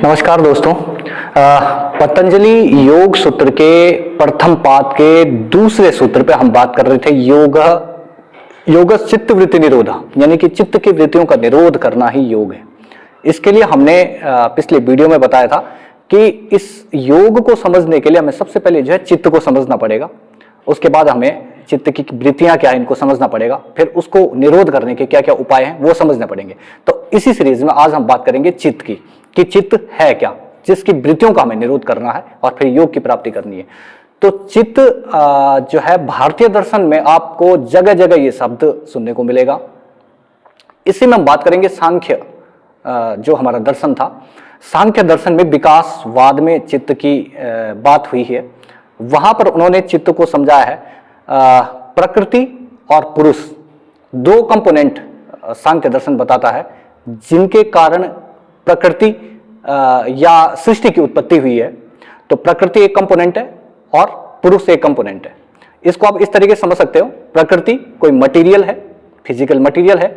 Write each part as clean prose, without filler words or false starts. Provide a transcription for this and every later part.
नमस्कार दोस्तों। पतंजलि योग सूत्र के प्रथम पाद के दूसरे सूत्र पे हम बात कर रहे थे। योग चित्त वृत्ति निरोध, यानी कि चित्त की वृत्तियों का निरोध करना ही योग है। इसके लिए हमने पिछले वीडियो में बताया था कि इस योग को समझने के लिए हमें सबसे पहले जो है चित्त को समझना पड़ेगा। उसके बाद हमें चित्त की वृत्तियां क्या है इनको समझना पड़ेगा, फिर उसको निरोध करने के क्या क्या उपाय हैं वो समझने पड़ेंगे। तो इसी सीरीज में आज हम बात करेंगे चित्त की, कि चित्त है क्या, जिसकी वृत्तियों का हमें निरोध करना है और फिर योग की प्राप्ति करनी है। तो चित्त जो है भारतीय दर्शन में आपको जगह जगह ये शब्द सुनने को मिलेगा। इसी में हम बात करेंगे सांख्य, जो हमारा दर्शन था, सांख्य दर्शन में विकासवाद में चित्त की बात हुई है। वहां पर उन्होंने चित्त को समझाया है प्रकृति और पुरुष, दो कंपोनेंट सांख्य दर्शन बताता है जिनके कारण प्रकृति या सृष्टि की उत्पत्ति हुई है। तो प्रकृति एक कंपोनेंट है और पुरुष एक कंपोनेंट है। इसको आप इस तरीके से समझ सकते हो, प्रकृति कोई मटेरियल है, फिजिकल मटेरियल है,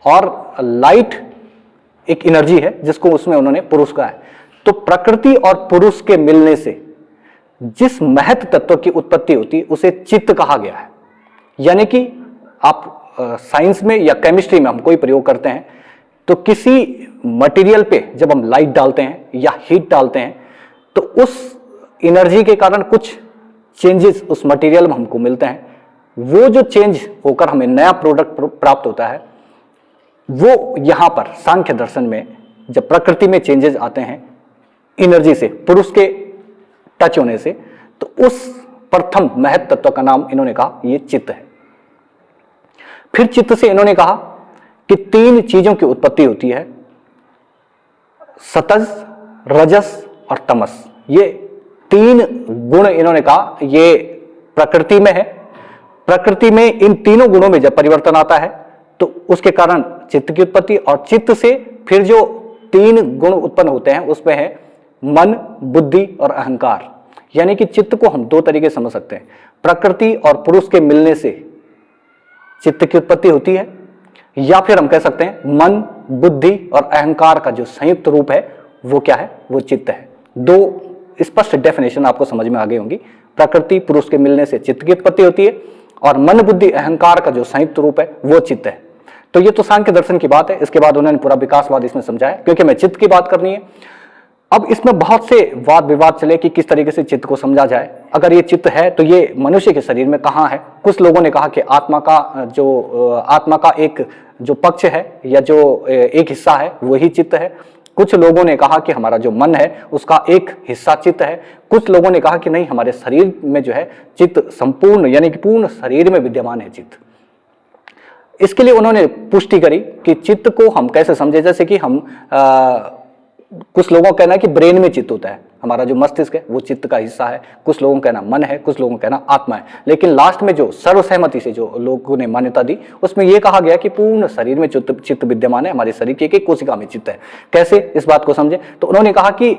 और लाइट एक एनर्जी है जिसको उसमें उन्होंने पुरुष कहा है। तो प्रकृति और पुरुष के मिलने से जिस महत तत्व की उत्पत्ति होती है उसे चित्त कहा गया है। यानी कि आप साइंस में या केमिस्ट्री में हम कोई प्रयोग करते हैं तो किसी मटेरियल पे जब हम लाइट डालते हैं या हीट डालते हैं तो उस एनर्जी के कारण कुछ चेंजेस उस मटेरियल में हमको मिलते हैं। वो जो चेंज होकर हमें नया प्रोडक्ट प्राप्त होता है, वो यहां पर सांख्य दर्शन में जब प्रकृति में चेंजेस आते हैं एनर्जी से, पुरुष के टच होने से, तो उस प्रथम महत तत्व का नाम इन्होंने कहा ये चित्त है। फिर चित्त से इन्होंने कहा कि तीन चीजों की उत्पत्ति होती है, सतज, रजस और तमस। ये तीन गुण इन्होंने कहा ये प्रकृति में है। प्रकृति में इन तीनों गुणों में जब परिवर्तन आता है तो उसके कारण चित्त की उत्पत्ति, और चित्त से फिर जो तीन गुण उत्पन्न होते हैं उसमें है मन, बुद्धि और अहंकार। यानी कि चित्त को हम दो तरीके से समझ सकते हैं, प्रकृति और पुरुष के मिलने से चित्त की उत्पत्ति होती है, या फिर हम कह सकते हैं मन, बुद्धि और अहंकार का जो संयुक्त रूप है वो क्या है, वो चित्त है। दो स्पष्ट डेफिनेशन आपको समझ में आ गई होंगी। प्रकृति पुरुष के मिलने से चित्त की उत्पत्ति होती है और मन, बुद्धि, अहंकार का जो संयुक्त रूप है वो चित्त है। तो ये तो सांख्य दर्शन की बात है। इसके बाद उन्होंने पूरा विकासवाद इसमें समझाया, क्योंकि हमें चित्त की बात करनी है। अब इसमें बहुत से वाद विवाद चले कि किस तरीके से चित्त को समझा जाए। अगर ये चित्त है तो ये मनुष्य के शरीर में कहाँ है। कुछ लोगों ने कहा कि आत्मा का एक जो पक्ष है या जो एक हिस्सा है वही चित्त है। कुछ लोगों ने कहा कि हमारा जो मन है उसका एक हिस्सा चित्त है। कुछ लोगों ने कहा कि नहीं, हमारे शरीर में जो है चित्त संपूर्ण यानी कि पूर्ण शरीर में विद्यमान है चित्त। इसके लिए उन्होंने पुष्टि करी कि चित्त को हम कैसे समझे। जैसे कि हम कुछ लोगों का कहना है कि ब्रेन में चित्त होता है, हमारा जो मस्तिष्क है वो चित्त का हिस्सा है। कुछ लोगों का कहना मन है, कुछ लोगों का कहना आत्मा है। लेकिन लास्ट में जो सर्वसहमति से जो लोगों ने मान्यता दी उसमें यह कहा गया कि पूर्ण शरीर में चित्त विद्यमान है, हमारे शरीर की एक एक कोशिका में चित्त है। कैसे, इस बात को समझे। तो उन्होंने कहा कि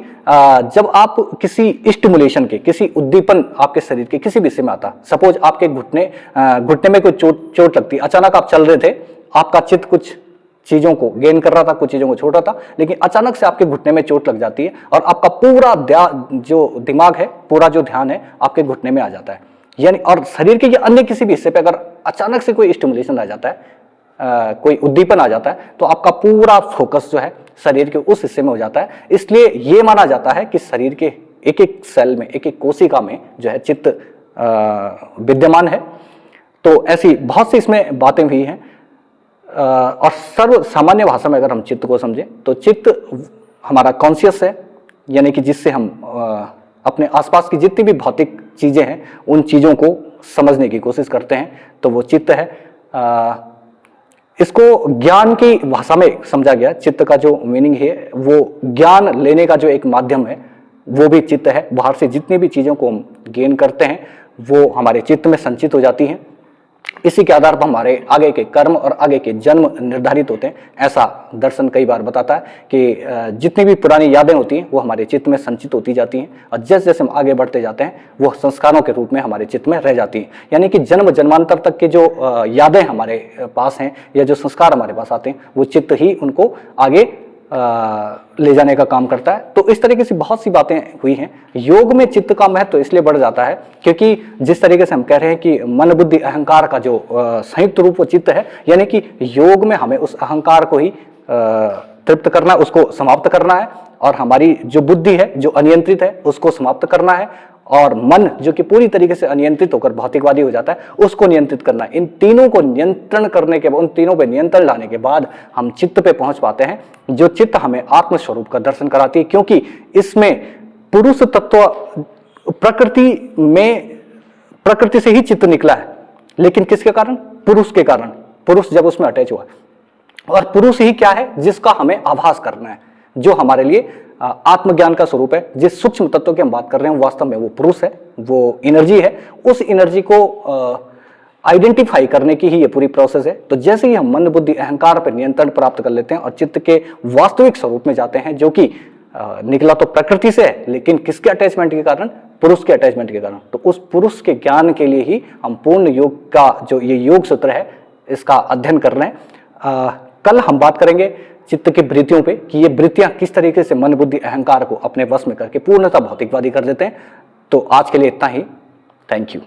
जब आप किसी स्टिमुलेशन के, किसी उद्दीपन आपके शरीर के किसी भी हिस्से में आता, सपोज आपके घुटने में कोई चोट लगती, अचानक आप चल रहे थे, आपका चित्त कुछ चीजों को गेन कर रहा था, कुछ चीजों को छोड़ रहा था, लेकिन अचानक से आपके घुटने में चोट लग जाती है और आपका पूरा जो दिमाग है, पूरा जो ध्यान है आपके घुटने में आ जाता है। यानी और शरीर के अन्य किसी भी हिस्से पे अगर अचानक से कोई स्टिमुलेशन आ जाता है, कोई उद्दीपन आ जाता है, तो आपका पूरा फोकस जो है शरीर के उस हिस्से में हो जाता है। इसलिए ये माना जाता है कि शरीर के एक एक सेल में, एक एक कोशिका में जो है चित्त विद्यमान है। तो ऐसी बहुत सी इसमें बातें भी हैं। और सर्व सामान्य भाषा में अगर हम चित्त को समझें तो चित्त हमारा कॉन्शियस है, यानी कि जिससे हम अपने आसपास की जितनी भी भौतिक चीजें हैं उन चीजों को समझने की कोशिश करते हैं, तो वो चित्त है। इसको ज्ञान की भाषा में समझा गया। चित्त का जो मीनिंग है वो ज्ञान लेने का जो एक माध्यम है वो भी चित्त है। बाहर से जितनी भी चीजों को हम गेन करते हैं वो हमारे चित्त में संचित हो जाती हैं। इसी के आधार पर हमारे आगे के कर्म और आगे के जन्म निर्धारित होते हैं। ऐसा दर्शन कई बार बताता है कि जितनी भी पुरानी यादें होती हैं वो हमारे चित्त में संचित होती जाती हैं, और जैसे जैसे हम आगे बढ़ते जाते हैं वो संस्कारों के रूप में हमारे चित्त में रह जाती हैं। यानी कि जन्म जन्मांतर तक के जो यादें हमारे पास हैं या जो संस्कार हमारे पास आते हैं वो चित्त ही उनको आगे ले जाने का काम करता है। तो इस तरीके से बहुत सी बातें हुई हैं। योग में चित्त का महत्व इसलिए बढ़ जाता है क्योंकि जिस तरीके से हम कह रहे हैं कि मन बुद्धि अहंकार का जो संयुक्त रूप वो चित्त है, यानी कि योग में हमें उस अहंकार को ही तृप्त करना है, उसको समाप्त करना है, और हमारी जो बुद्धि है जो अनियंत्रित है उसको समाप्त करना है, और मन जो कि पूरी तरीके से अनियंत्रित होकर भौतिकवादी हो जाता है उसको नियंत्रित करना है। इन तीनों को नियंत्रण करने के बाद, उन तीनों पे नियंत्रण लाने के बाद हम चित्त पे पहुंच पाते हैं, जो चित्त हमें आत्मस्वरूप का दर्शन कराती है। क्योंकि इसमें पुरुष तत्व प्रकृति से ही चित्त निकला है, लेकिन किसके कारण? पुरुष के कारण। पुरुष जब उसमें अटैच हुआ, और पुरुष ही क्या है? जिसका हमें आभास करना है, जो हमारे लिए आत्मज्ञान का स्वरूप है। जिस सूक्ष्म तत्व की हम बात कर रहे हैं वास्तव में वो पुरुष है, वो एनर्जी है। उस एनर्जी को आइडेंटिफाई करने की ही ये पूरी प्रोसेस है। तो जैसे ही हम मन बुद्धि अहंकार पर नियंत्रण प्राप्त कर लेते हैं और चित्त के वास्तविक स्वरूप में जाते हैं, जो कि निकला तो प्रकृति से है, लेकिन किसके अटैचमेंट के कारण? पुरुष के अटैचमेंट के कारण। तो उस पुरुष के ज्ञान के लिए ही हम पूर्ण योग का जो ये योग सूत्र है इसका अध्ययन कर रहे हैं। कल हम बात करेंगे चित्त की वृत्तियों पे कि ये वृत्तियां किस तरीके से मन बुद्धि अहंकार को अपने वश में करके पूर्णतः भौतिकवादी कर देते हैं। तो आज के लिए इतना ही। Thank you.